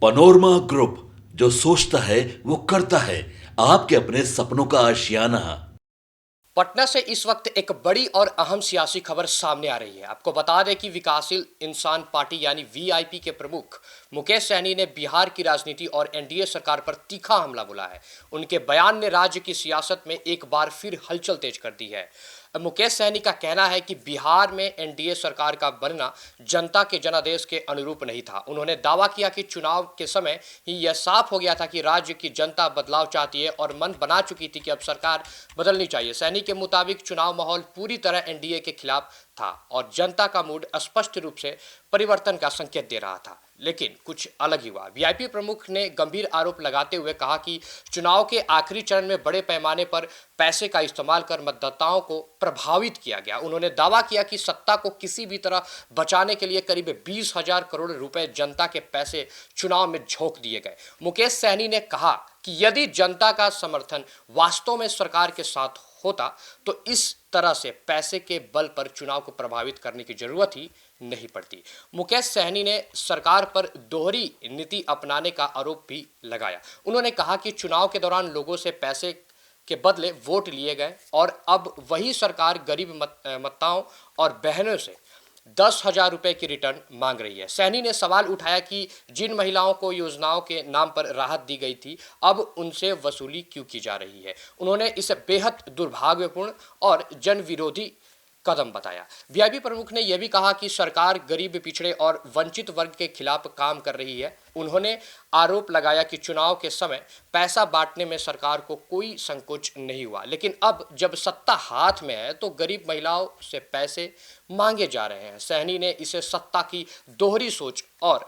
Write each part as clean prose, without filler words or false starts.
Panorama group, जो सोचता है वो करता है। आपके अपने सपनों का आशियाना। पटना से इस वक्त एक बड़ी और अहम सियासी खबर सामने आ रही है। आपको बता दें कि विकासशील इंसान पार्टी यानी वीआईपी के प्रमुख मुकेश सहनी ने बिहार की राजनीति और एनडीए सरकार पर तीखा हमला बोला है। उनके बयान ने राज्य की सियासत में एक बार फिर हलचल तेज कर दी है। मुकेश सहनी का कहना है कि बिहार में एनडीए सरकार का बनना जनता के जनादेश के अनुरूप नहीं था। उन्होंने दावा किया कि चुनाव के समय ही यह साफ हो गया था कि राज्य की जनता बदलाव चाहती है और मन बना चुकी थी कि अब सरकार बदलनी चाहिए। सहनी के मुताबिक चुनाव माहौल पूरी तरह एनडीए के खिलाफ था और जनता का मूड स्पष्ट रूप से परिवर्तन का संकेत दे रहा था, लेकिन कुछ अलग ही हुआ। वीआईपी प्रमुख ने गंभीर आरोप लगाते हुए कहा कि चुनाव के आखिरी चरण में बड़े पैमाने पर पैसे का इस्तेमाल कर मतदाताओं को प्रभावित किया गया। उन्होंने दावा किया कि सत्ता को किसी भी तरह बचाने के लिए करीब 20,000 करोड़ रुपए जनता के पैसे चुनाव में झोंक दिए गए। मुकेश सहनी ने कहा कि यदि जनता का समर्थन वास्तव में सरकार के साथ होता तो इस तरह से पैसे के बल पर चुनाव को प्रभावित करने की जरूरत ही नहीं पड़ती। मुकेश सहनी ने सरकार पर दोहरी नीति अपनाने का आरोप भी लगाया। उन्होंने कहा कि चुनाव के दौरान लोगों से पैसे के बदले वोट लिए गए और अब वही सरकार गरीब मतदाताओं और बहनों से 10,000 रुपए की रिटर्न मांग रही है। सहनी ने सवाल उठाया कि जिन महिलाओं को योजनाओं के नाम पर राहत दी गई थी, अब उनसे वसूली क्यों की जा रही है। उन्होंने इसे बेहद दुर्भाग्यपूर्ण और जन विरोधी कदम बताया। वीआईपी प्रमुख ने यह भी कहा कि सरकार गरीब, पिछड़े और वंचित वर्ग के खिलाफ काम कर रही है। उन्होंने आरोप लगाया कि चुनाव के समय पैसा बांटने में सरकार को कोई संकोच नहीं हुआ, लेकिन अब जब सत्ता हाथ में है तो गरीब महिलाओं से पैसे मांगे जा रहे हैं। सहनी ने इसे सत्ता की दोहरी सोच और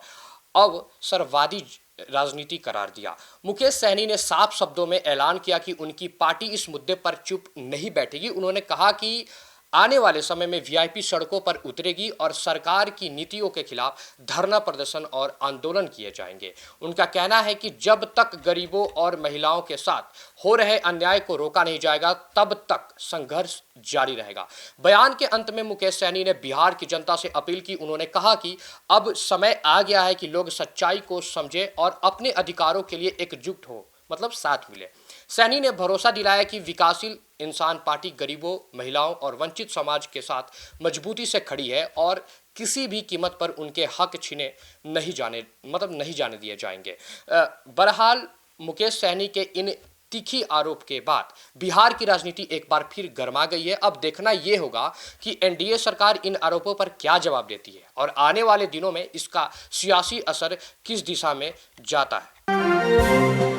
अवसरवादी राजनीति करार दिया। मुकेश सहनी ने साफ शब्दों में ऐलान किया कि उनकी पार्टी इस मुद्दे पर चुप नहीं बैठेगी। उन्होंने कहा कि आने वाले समय में वीआईपी सड़कों पर उतरेगी और सरकार की नीतियों के खिलाफ धरना प्रदर्शन और आंदोलन किए जाएंगे। उनका कहना है कि जब तक गरीबों और महिलाओं के साथ हो रहे अन्याय को रोका नहीं जाएगा, तब तक संघर्ष जारी रहेगा। बयान के अंत में मुकेश सहनी ने बिहार की जनता से अपील की। उन्होंने कहा कि अब समय आ गया है कि लोग सच्चाई को समझें और अपने अधिकारों के लिए एकजुट हो, मतलब साथ मिले। सहनी ने भरोसा दिलाया कि विकासशील इंसान पार्टी गरीबों, महिलाओं और वंचित समाज के साथ मजबूती से खड़ी है और किसी भी कीमत पर उनके हक छीने नहीं जाने दिए जाएंगे। बहरहाल मुकेश सहनी के इन तीखी आरोप के बाद बिहार की राजनीति एक बार फिर गर्मा गई है। अब देखना यह होगा कि एनडीए सरकार इन आरोपों पर क्या जवाब देती है और आने वाले दिनों में इसका सियासी असर किस दिशा में जाता है।